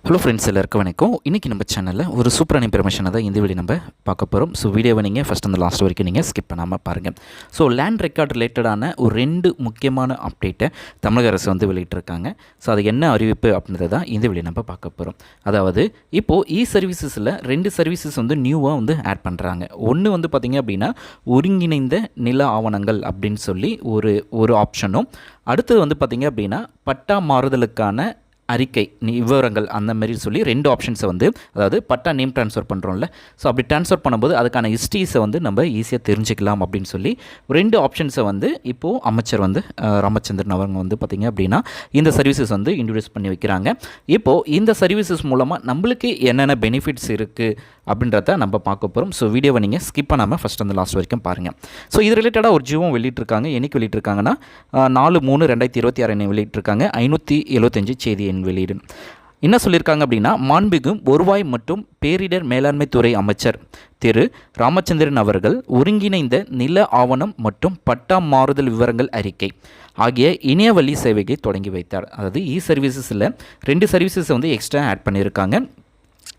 Hello friends, எல்லாருக்கும் வணக்கம். இன்றைக்கி நம்ம சேனலில் ஒரு சூப்பரான இன்ஃபர்மேஷனை தான் இந்த வீடியோ நம்ம பார்க்க போகிறோம். ஸோ வீடியோவை நீங்கள் ஃபஸ்ட் அந்த லாஸ்ட் வரைக்கும் நீங்கள் ஸ்கிப் பண்ணாமல் பாருங்கள். ஸோ லேண்ட் ரெக்கார்ட் ரிலேட்டடான ஒரு 2 முக்கியமான அப்டேட்டை தமிழக அரசு வந்து வெளியிட்டிருக்காங்க. ஸோ அது என்ன அறிவிப்பு அப்படின்றத தான் இந்த வீடியோ நம்ம பார்க்க போகிறோம். அதாவது இப்போது சர்வீசஸில் 2 சர்வீசஸ் வந்து நியூவாக வந்து ஆட் பண்ணுறாங்க. ஒன்று வந்து பார்த்திங்க அப்படின்னா ஒருங்கிணைந்த நில ஆவணங்கள் அப்படின்னு சொல்லி ஒரு ஆப்ஷனும், அடுத்தது வந்து பார்த்திங்க அப்படின்னா பட்டா மாறுதலுக்கான அறிக்கை விவரங்கள் அந்த மாதிரி சொல்லி 2 ஆப்ஷன்ஸை வந்து, அதாவது பட்டா நேம் ட்ரான்ஸ்ஃபர் பண்ணுறோம்ல, ஸோ அப்படி ட்ரான்ஸ்ஃபர் பண்ணும்போது அதுக்கான ஹிஸ்ட்ரிஸை வந்து நம்ம ஈஸியாக தெரிஞ்சுக்கலாம் அப்படின்னு சொல்லி 2 ஆப்ஷன்ஸை வந்து இப்போது அமைச்சர் வந்து ராமச்சந்திரன் அவங்க வந்து பார்த்திங்க அப்படின்னா இந்த சர்வீசஸ் வந்து இன்ட்ரடியூஸ் பண்ணி வைக்கிறாங்க. இப்போது இந்த சர்வீசஸ் மூலமாக நம்மளுக்கு என்னென்ன பெனிஃபிட்ஸ் இருக்குது அப்படின்றத நம்ம பார்க்க போகிறோம். ஸோ வீடியோவை நீங்கள் ஸ்கிப் பண்ணாமல் ஃபஸ்ட் அந்த லாஸ்ட் வரைக்கும் பாருங்கள். ஸோ இது ரிலேட்டடாக ஒரு ஜியோவும் வெளியிட்டிருக்காங்க. என்னைக்கு வெளியிட்டிருக்காங்கன்னா 4/3/2026 வெளியிட்டிருக்காங்க. 575 செய்தி எண் வெளியீடு. என்ன சொல்லியிருக்காங்க அப்படின்னா, மாண்புமிகு வருவாய் மற்றும் பேரிடர் மேலாண்மை துறை அமைச்சர் திரு ராமச்சந்திரன் அவர்கள் ஒருங்கிணைந்த நில ஆவணம் மற்றும் பட்டா மாறுதல் விவரங்கள் அறிக்கை ஆகிய இணையவழி சேவையை தொடங்கி வைத்தார். அதாவது சர்வீசஸில் 2 சர்வீசஸ் வந்து எக்ஸ்ட்ரா ஆட் பண்ணியிருக்காங்க.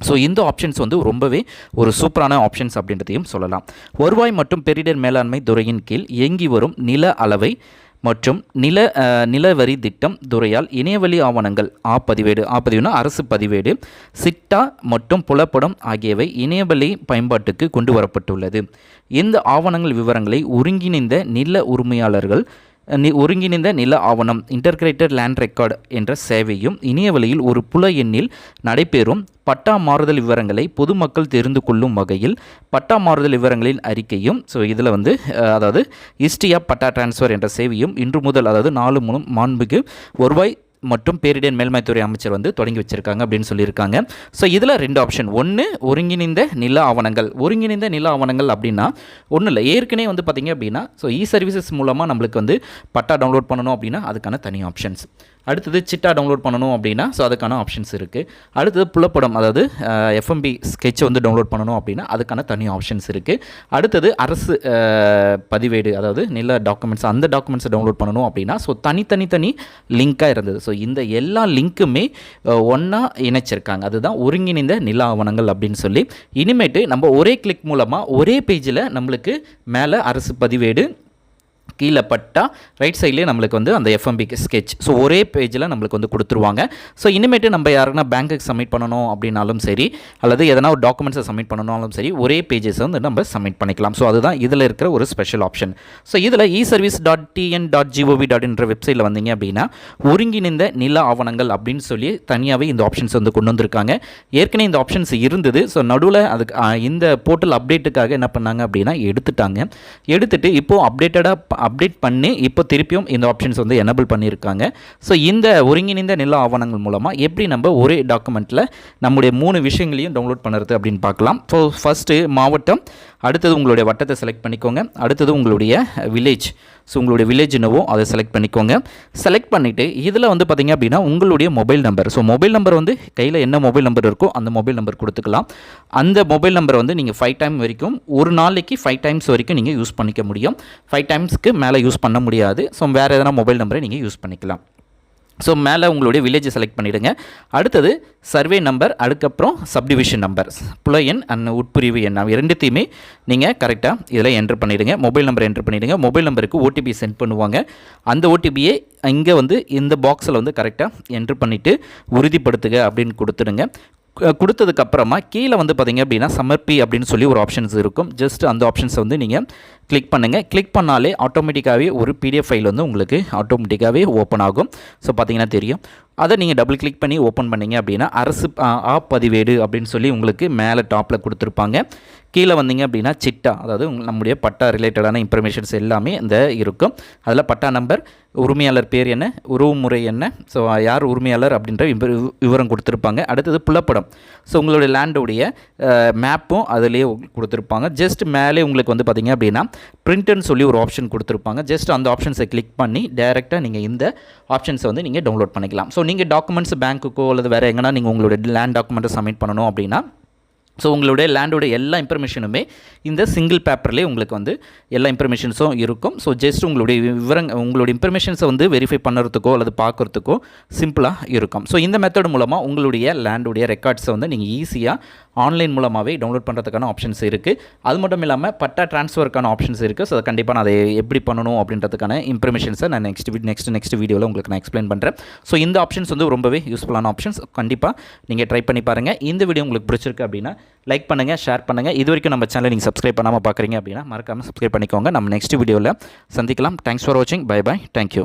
ஸோ இந்த ஆப்ஷன்ஸ் வந்து ரொம்பவே ஒரு சூப்பரான ஆப்ஷன்ஸ் அப்படின்றதையும் சொல்லலாம். வருவாய் மற்றும் பேரிடர் மேலாண்மை துறையின் கீழ் இயங்கி வரும் நில அளவை மற்றும் நில வரி திட்டம் துறையால் இணையவழி ஆவணங்கள் ஆப்பதிவேடுனா அரசு பதிவேடு, சிட்டா மற்றும் புலப்படம் ஆகியவை இணையவழி பயன்பாட்டுக்கு கொண்டு வரப்பட்டுள்ளது. இந்த ஆவணங்கள் விவரங்களை ஒருங்கிணைந்த நில உரிமையாளர்கள் ஒருங்கிணைந்த நில ஆவணம் இன்டர்கிரேட்டட் லேண்ட் ரெக்கார்டு என்ற சேவையும் இணையவழியில் ஒரு புல எண்ணில் நடைபெறும் பட்டா மாறுதல் விவரங்களை பொதுமக்கள் தெரிந்து கொள்ளும் வகையில் பட்டா மாறுதல் விவரங்களின் அறிக்கையும், ஸோ இதில் வந்து அதாவது ஹிஸ்ட்ரி ஆஃப் பட்டா டிரான்ஸ்ஃபர் என்ற சேவையும் இன்று முதல், அதாவது 4 மாண்புமிகு வருவாய் மற்றும் பேரிடர் மேல்மைத்துறை அமைச்சர் வந்து தொடங்கி வச்சுருக்காங்க அப்படின்னு சொல்லியிருக்காங்க. ஸோ இதில் 2 ஆப்ஷன். ஒன்று ஒருங்கிணைந்த நில ஆவணங்கள். ஒருங்கிணைந்த நில ஆவணங்கள் அப்படின்னா ஒன்றும் இல்லை, ஏற்கனவே வந்து பார்த்திங்க அப்படின்னா ஸோ சர்வீசஸ் மூலமாக நம்மளுக்கு வந்து பட்டா டவுன்லோட் பண்ணணும் அப்படின்னா அதுக்கான தனி ஆப்ஷன்ஸ். அடுத்தது சிட்டா டவுன்லோட் பண்ணணும் அப்படின்னா ஸோ அதுக்கான ஆப்ஷன்ஸ் இருக்குது. அடுத்தது புலப்படம், அதாவது எஃப்எம்பி ஸ்கெட்சை வந்து டவுன்லோட் பண்ணணும் அப்படின்னா அதுக்கான தனி ஆப்ஷன்ஸ் இருக்குது. அடுத்தது அரசு பதிவேடு, அதாவது நில டாக்குமெண்ட்ஸ், அந்த டாக்குமெண்ட்ஸை டவுன்லோட் பண்ணணும் அப்படின்னா ஸோ தனி லிங்காக இருந்தது. ஸோ இந்த எல்லா லிங்க்குமே ஒன்றா இணைச்சிருக்காங்க. அதுதான் ஒருங்கிணைந்த நில ஆவணங்கள் அப்படின்னு சொல்லி. இனிமேட்டு நம்ம ஒரே கிளிக் மூலமாக ஒரே பேஜில் நம்மளுக்கு மேலே அரசு பதிவேடு, கீழே பட்டா, ரைட் சைட்லேயே நம்மளுக்கு வந்து அந்த எஃப்எம்பி ஸ்கெட்ச், ஸோ ஒரே பேஜில் நம்மளுக்கு வந்து கொடுத்துருவாங்க. ஸோ இனிமேட்டு நம்ம யாருன்னா பேங்க்குக்கு சப்மிட் பண்ணணும் அப்படின்னாலும் சரி, அல்லது எதனா ஒரு டாக்குமெண்ட்ஸை சப்மிட் பண்ணணும்னாலும் சரி, ஒரே பேஜஸ் வந்து நம்ம சப்மிட் பண்ணிக்கலாம். ஸோ அதுதான் இதில் இருக்கிற ஒரு ஸ்பெஷல் ஆப்ஷன். ஸோ இதில் eservice.tn.gov.in வெப்சைட்டில் வந்தீங்க அப்படின்னா ஒருங்கிணைந்த நில ஆவணங்கள் அப்படின்னு சொல்லி தனியாகவே இந்த ஆப்ஷன்ஸ் வந்து கொண்டு வந்திருக்காங்க. ஏற்கனவே இந்த ஆப்ஷன்ஸ் இருந்தது. ஸோ நடுவில் அதுக்கு இந்த போர்ட்டல் அப்டேட்டுக்காக என்ன பண்ணாங்க அப்படின்னா எடுத்துட்டு இப்போது அப்டேட் பண்ணி இப்போ திருப்பியும் இந்த ஆப்ஷன்ஸ் வந்து எனபிள் பண்ணியிருக்காங்க. ஸோ இந்த ஒருங்கிணைந்த நில ஆவணங்கள் மூலமாக எப்படி நம்ம ஒரே டாக்குமெண்ட்டில் நம்முடைய 3 விஷயங்களையும் டவுன்லோட் பண்ணுறது அப்படின்னு பார்க்கலாம். ஸோ ஃபஸ்ட்டு மாவட்டம், அடுத்தது உங்களுடைய வட்டத்தை செலக்ட் பண்ணிக்கோங்க, அடுத்தது உங்களுடைய வில்லேஜ், ஸோ உங்களுடைய வில்லேஜ் என்னவோ அதை செலக்ட் பண்ணிக்கோங்க. செலக்ட் பண்ணிவிட்டு இதில் வந்து பார்த்திங்க அப்படின்னா உங்களுடைய mobile number, so mobile number வந்து கையில் என்ன மொபைல் நம்பர் இருக்கோ அந்த மொபைல் நம்பர் கொடுத்துக்கலாம். அந்த மொபைல் நம்பரை வந்து நீங்கள் 5 டைம் வரைக்கும், ஒரு நாளைக்கு 5 டைம்ஸ் வரைக்கும் நீங்கள் யூஸ் பண்ணிக்க முடியும். 5 டைம்ஸ்க்கு மேலே யூஸ் பண்ண முடியாது. ஸோ வேறு எதனா மொபைல் நம்பரை நீங்கள் யூஸ் பண்ணிக்கலாம். ஸோ மேலே உங்களுடைய வில்லேஜை செலக்ட் பண்ணிவிடுங்க. அடுத்தது சர்வே நம்பர், அதுக்கப்புறம் சப்டிவிஷன் நம்பர், புல எண் அண்ட் உட்பிரிவு எண், 2த்தையுமே நீங்கள் கரெக்டாக இதில் என்ட்ரு பண்ணிவிடுங்க. மொபைல் நம்பர் என்ட்ரு பண்ணிவிடுங்க. மொபைல் நம்பருக்கு ஓடிபி சென்ட் பண்ணுவாங்க. அந்த ஓடிபியை இங்கே வந்து இந்த பாக்ஸில் வந்து கரெக்டாக என்ட்ரு பண்ணிவிட்டு உறுதிப்படுத்துக அப்படின்னு கொடுத்துடுங்க. கொடுத்ததுக்கப்புறமா கீழே வந்து பார்த்திங்க அப்படின்னா சமர்ப்பி அப்படின்னு சொல்லி ஒரு ஆப்ஷன்ஸ் இருக்கும். ஜஸ்ட் அந்த ஆப்ஷன்ஸை வந்து நீங்கள் கிளிக் பண்ணுங்கள். கிளிக் பண்ணாலே ஆட்டோமேட்டிக்காகவே ஒரு பிடிஎஃப் ஃபைல் வந்து உங்களுக்கு ஆட்டோமேட்டிக்காகவே ஓப்பன் ஆகும். ஸோ பார்த்திங்கன்னா தெரியும். அதை நீங்கள் டபுள் கிளிக் பண்ணி ஓப்பன் பண்ணிங்க அப்படின்னா அரசு பதிவேடு அப்படின்னு சொல்லி உங்களுக்கு மேலே டாப்பில் கொடுத்துருப்பாங்க. கீழே வந்தீங்க அப்படின்னா சிட்டா, அதாவது நம்முடைய பட்டா ரிலேட்டடான இன்ஃபர்மேஷன்ஸ் எல்லாமே இந்த இருக்கும். அதில் பட்டா நம்பர், உரிமையாளர் பேர் என்ன, உறவுமுறை என்ன, ஸோ யார் உரிமையாளர் அப்படின்ற விவரம் கொடுத்துருப்பாங்க. அடுத்தது புலப்படம், ஸோ உங்களுடைய லேண்டோடைய மேப்பும் அதிலேயே கொடுத்துருப்பாங்க. ஜஸ்ட் மேலே உங்களுக்கு வந்து பார்த்திங்க அப்படின்னா பிரிண்ட்னு சொல்லி ஒரு ஆப்ஷன் கொடுத்துருப்பாங்க. ஜஸ்ட் அந்த ஆப்ஷன்ஸை கிளிக் பண்ணி டைரெக்டாக நீங்கள் இந்த ஆப்ஷன்ஸை வந்து நீங்கள் டவுன்லோட் பண்ணிக்கலாம். ஸோ நீங்கள் டாக்குமெண்ட்ஸ் பேங்க்குக்கோ அல்லது வேறு எங்கன்னா நீங்கள் உங்களுடைய லேண்ட் டாக்குமெண்ட்டை சப்மிட் பண்ணணும் அப்படின்னா ஸோ உங்களுடைய லேண்டோட எல்லா இன்ஃபர்மேஷனுமே இந்த சிங்கிள் பேப்பர்லேயே உங்களுக்கு வந்து எல்லா இன்ஃபர்மேஷன்ஸும் இருக்கும். ஸோ ஜஸ்ட் உங்களுடைய இன்ஃபர்மேஷன்ஸை வந்து வெரிஃபை பண்ணுறதுக்கோ அல்லது பார்க்குறதுக்கோ சிம்பிளாக இருக்கும். ஸோ இந்த மெத்தட் மூலமாக உங்களுடைய லேண்டுடைய ரெக்கார்ட்ஸை வந்து நீங்கள் ஈஸியாக ஆன்லைன் மூலமாகவே டவுன்லோட் பண்ணுறதுக்கான ஆப்ஷன்ஸ் இருக்குது. அது மட்டும் இல்லாமல் பட்டா ட்ரான்ஸ்ஃபருக்கான ஆப்ஷன்ஸ் இருக்குது. ஸோ அதை கண்டிப்பாக நான் அதை எப்படி பண்ணணும் அப்படின்றதுக்கான இன்ஃபர்மேஷன்ஸை நான் நெக்ஸ்ட் வீடியோவில் உங்களுக்கு நான் எக்ஸ்பிளைன் பண்ணுறேன். ஸோ இந்த ஆப்ஷன்ஸ் வந்து ரொம்பவே யூஸ்ஃபுல்லான ஆப்ஷன்ஸ். கண்டிப்பாக நீங்கள் ட்ரை பண்ணி பாருங்கள். இந்த வீடியோ உங்களுக்கு பிடிச்சிருக்கு அப்படின்னா லைக் பண்ணுங்கள், ஷேர் பண்ணுங்கள். இது வரைக்கும் நம்ம சேனலை நீங்கள் சப்ஸ்கிரைப் பண்ணாமல் பார்க்குறீங்க அப்படின்னா மறக்காமல் சப்ஸ்கிரைப் பண்ணிக்கோங்க. நம்ம நெக்ஸ்ட் வீடியோவில் சந்திக்கலாம். தேங்க்ஸ் ஃபார் வாட்சிங். Bye bye. தேங்க்யூ.